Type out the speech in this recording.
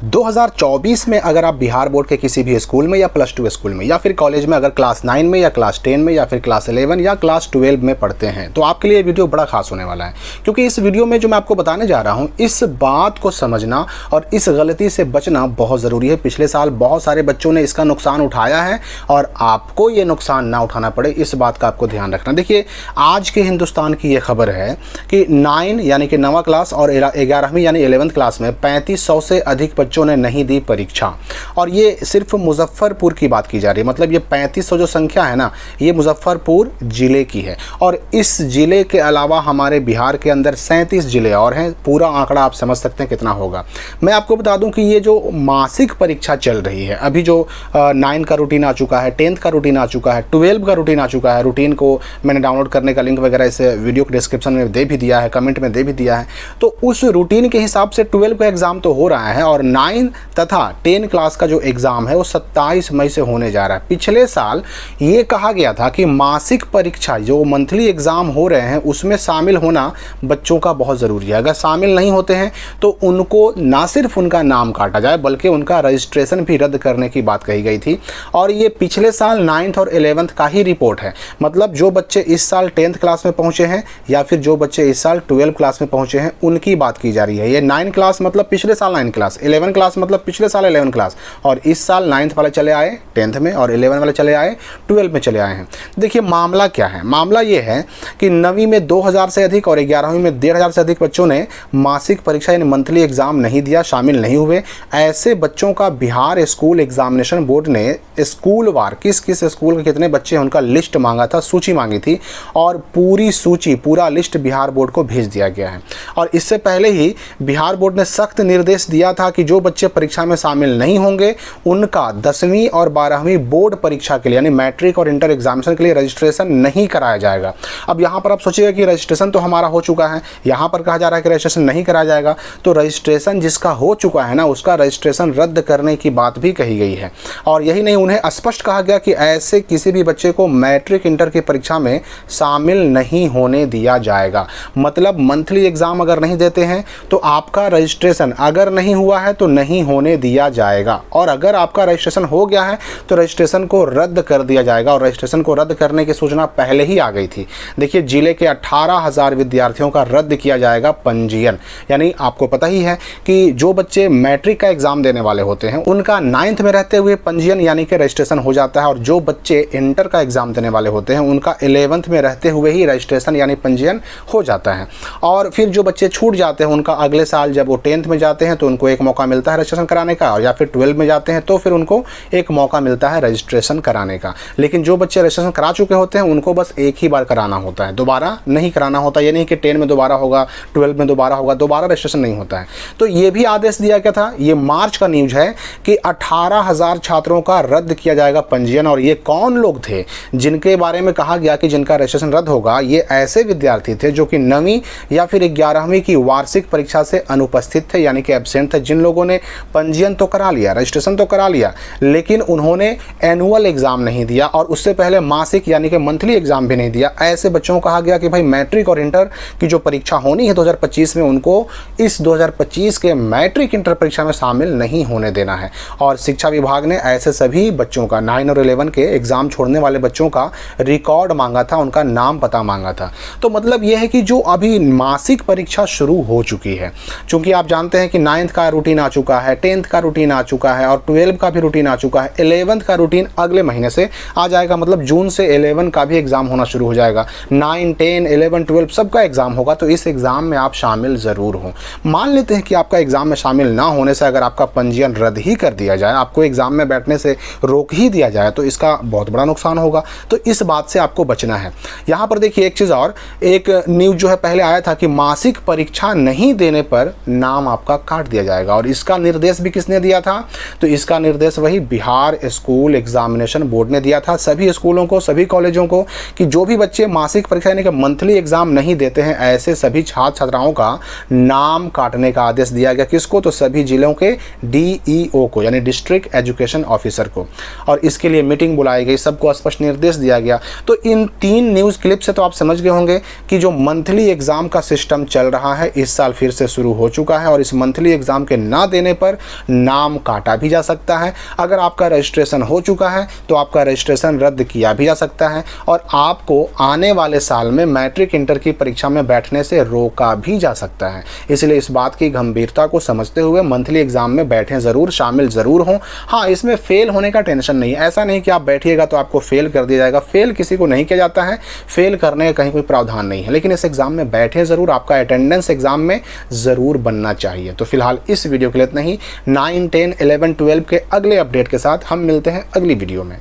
2024 में अगर आप बिहार बोर्ड के किसी भी स्कूल में या प्लस टू स्कूल में या फिर कॉलेज में अगर क्लास 9 में या क्लास 10 में या फिर क्लास 11 या क्लास 12 में पढ़ते हैं तो आपके लिए ये वीडियो बड़ा खास होने वाला है, क्योंकि इस वीडियो में जो मैं आपको बताने जा रहा हूँ इस बात को समझना और इस गलती से बचना बहुत ज़रूरी है। पिछले साल बहुत सारे बच्चों ने इसका नुकसान उठाया है और आपको ये नुकसान ना उठाना पड़े, इस बात का आपको ध्यान रखना। देखिए, आज के हिंदुस्तान की ये खबर है कि 9 यानी कि 9वां क्लास और 11वीं यानी 11th क्लास में 3500 से अधिक बच्चों ने नहीं दी परीक्षा। और ये सिर्फ मुजफ्फरपुर की बात की जा रही है, मतलब ये 3500 जो संख्या है ना, ये मुजफ्फरपुर ज़िले की है। और इस ज़िले के अलावा हमारे बिहार के अंदर 37 ज़िले और हैं। पूरा आंकड़ा आप समझ सकते हैं कितना होगा। मैं आपको बता दूं कि ये जो मासिक परीक्षा चल रही है, अभी जो 9 का रूटीन आ चुका है, 10th का रूटीन आ चुका है, 12 का रूटीन आ चुका है। रूटीन को मैंने डाउनलोड करने का लिंक वगैरह इस वीडियो के डिस्क्रिप्शन में दे भी दिया है, कमेंट में दे भी दिया है। तो उस रूटीन के हिसाब से 12 का एग्ज़ाम तो हो रहा है और 9 तथा 10 क्लास का जो एग्ज़ाम है वो 27 मई से होने जा रहा है। पिछले साल ये कहा गया था कि मासिक परीक्षा जो मंथली एग्ज़ाम हो रहे हैं उसमें शामिल होना बच्चों का बहुत ज़रूरी है। अगर शामिल नहीं होते हैं तो उनको ना सिर्फ उनका नाम काटा जाए बल्कि उनका रजिस्ट्रेशन भी रद्द करने की बात कही गई थी। और ये पिछले साल 9th और 11th का ही रिपोर्ट है, मतलब जो बच्चे इस साल 10th क्लास में पहुँचे हैं या फिर जो बच्चे इस साल 12 क्लास में पहुँचे हैं उनकी बात की जा रही है। ये 9 क्लास मतलब पिछले साल 9 क्लास, 11 क्लास मतलब पिछले साल 11 क्लास, और इस साल 9th वाले चले आए 10th में और 11 वाले चले आए 12 में चले आए हैं। देखिए, मामला क्या है? मामला ये है कि 9वीं में 2000 से अधिक और 11वीं में 1500 से अधिक बच्चों ने मासिक परीक्षा यानी मंथली एग्जाम नहीं दिया, शामिल नहीं हुए। ऐसे बच्चों का बिहार स्कूल एग्जामिनेशन बोर्ड ने स्कूल वार किस किस स्कूल के कितने बच्चे हैं उनका लिस्ट मांगा था, सूची मांगी थी, और पूरी सूची पूरा लिस्ट बिहार बोर्ड को भेज दिया गया है। और इससे पहले ही बिहार बोर्ड ने सख्त निर्देश दिया था कि जो बच्चे परीक्षा में शामिल नहीं होंगे उनका 10वीं और 12वीं बोर्ड परीक्षा के लिए यानी मैट्रिक और इंटर एग्जामिनेशन के लिए रजिस्ट्रेशन नहीं कराया जाएगा। अब यहाँ पर आप सोचिएगा कि रजिस्ट्रेशन तो हमारा हो चुका है, यहाँ पर कहा जा रहा है कि रजिस्ट्रेशन नहीं कराया जाएगा। तो रजिस्ट्रेशन जिसका हो चुका है ना, उसका रजिस्ट्रेशन रद्द करने की बात भी कही गई है। और यही नहीं, उन्हें स्पष्ट कहा गया कि ऐसे किसी भी बच्चे को मैट्रिक इंटर की परीक्षा में शामिल नहीं होने दिया जाएगा। मतलब मंथली एग्जाम अगर नहीं देते हैं तो आपका रजिस्ट्रेशन अगर नहीं हुआ है तो नहीं होने दिया जाएगा, और अगर आपका रजिस्ट्रेशन हो गया है तो रजिस्ट्रेशन को रद्द कर दिया जाएगा। और रजिस्ट्रेशन को रद्द करने की सूचना पहले ही आ गई थी। देखिए, जिले के 18,000 विद्यार्थियों का रद्द किया जाएगा पंजीयन। यानी आपको पता ही है कि जो बच्चे मैट्रिक का एग्जाम देने वाले होते हैं उनका 9th में रहते हुए पंजीयन यानी कि रजिस्ट्रेशन हो जाता है, और जो बच्चे इंटर का एग्जाम देने वाले होते हैं उनका 11th में रहते हुए ही रजिस्ट्रेशन यानी पंजीयन हो जाता है। और फिर जो बच्चे छूट जाते हैं उनका अगले साल जब वो 10th में जाते हैं तो उनको एक मौका मिलता है रजिस्ट्रेशन कराने का, और या फिर 12 में जाते हैं तो फिर उनको एक मौका मिलता है रजिस्ट्रेशन कराने का। लेकिन जो बच्चे रजिस्ट्रेशन करा चुके होते हैं उनको बस एक ही बार कराना होता है, दोबारा नहीं कराना होता। ये नहीं कि 10 में दोबारा होगा, 12 में दोबारा होगा, दोबारा रजिस्ट्रेशन नहीं होता है। तो ये भी आदेश दिया गया था, ये मार्च का न्यूज है कि 18,000 छात्रों का रद्द किया जाएगा पंजीयन। और ये कौन लोग थे जिनके बारे में कहा गया कि जिनका रजिस्ट्रेशन रद्द होगा? ये ऐसे विद्यार्थी थे जो कि 9वीं या फिर 11वीं की वार्षिक परीक्षा से अनुपस्थित थे यानी कि एब्सेंट थे। जिन लोगों ने पंजीयन तो करा लिया, रजिस्ट्रेशन तो करा लिया, लेकिन उन्होंने एनुअल एग्जाम नहीं दिया और उससे पहले मासिक यानी कि मंथली एग्जाम भी नहीं दिया, ऐसे बच्चों को कहा गया कि भाई मैट्रिक और इंटर की जो परीक्षा होनी है 2025 में, उनको इस 2025 के मैट्रिक इंटर परीक्षा में शामिल नहीं होने देना है। और शिक्षा विभाग ने ऐसे सभी बच्चों का 9 और 11 के एग्जाम छोड़ने वाले बच्चों का रिकॉर्ड मांगा था, उनका नाम पता मांगा था। तो मतलब यह है कि जो अभी मासिक परीक्षा शुरू हो चुकी है, चूंकि आप जानते हैं कि 9th का रूटीन आ चुका है, 10th का रूटीन आ चुका है और 12 का भी रूटीन आ चुका है, 11th का रूटीन अगले महीने से आ जाएगा। मतलब जून से 11 का भी एग्जाम होना शुरू हो जाएगा। 9, 10, 11, 12 सबका एग्जाम होगा, तो इस एग्जाम में आप शामिल ज़रूर हो। मान लेते हैं कि आपका एग्जाम में शामिल ना होने से अगर आपका पंजीयन रद्द ही कर दिया जाए, आपको एग्जाम में बैठने से रोक ही दिया जाए, तो इसका बहुत बड़ा नुकसान होगा। तो इस बात से आपको बचना है। यहाँ पर देखिए एक चीज़ और, एक न्यूज़ जो है पहले आया था कि मासिक परीक्षा नहीं देने पर नाम आपका काट दिया जाएगा, और इसका निर्देश भी किसने दिया था? तो इसका निर्देश वही बिहार स्कूल एग्जामिनेशन बोर्ड ने दिया था सभी स्कूलों को, सभी कॉलेजों को, कि जो भी बच्चे मासिक परीक्षा यानी कि मंथली एग्जाम नहीं देते हैं ऐसे सभी छात्र छात्राओं का नाम काटने का आदेश दिया गया। किसको? तो सभी जिलों के DEO को यानी डिस्ट्रिक्ट एजुकेशन ऑफिसर को, और इसके लिए मीटिंग बुलाई गई, सबको स्पष्ट निर्देश दिया गया। तो इन 3 न्यूज़ क्लिप से तो आप समझ गए होंगे कि जो मंथली एग्जाम का सिस्टम चल रहा है इस साल फिर से शुरू हो चुका है, और इस मंथली एग्जाम के ना देने पर नाम काटा भी जा सकता है। अगर आपका रजिस्ट्रेशन हो चुका है तो आपका रजिस्ट्रेशन रद्द किया भी जा सकता है और आपको आने वाले साल में मैट्रिक इंटर की परीक्षा में बैठने से रोका भी जा सकता है। इसलिए इस बात की गंभीरता को समझते हुए मंथली एग्जाम में बैठें ज़रूर, शामिल ज़रूर हों। हाँ, इसमें फेल होने का टेंशन नहीं है। ऐसा नहीं कि आप बैठिएगा तो आपको फेल कर दिया जाएगा। फेल किसी को नहीं किया जाता है, फेल करने का कहीं कोई प्रावधान नहीं है। लेकिन इस एग्जाम में बैठे ज़रूर, आपका अटेंडेंस एग्जाम में ज़रूर बनना चाहिए। तो फिलहाल इस वीडियो के लिए इतना ही। 9, 10, 11, 12 के अगले अपडेट के साथ हम मिलते हैं अगली वीडियो में।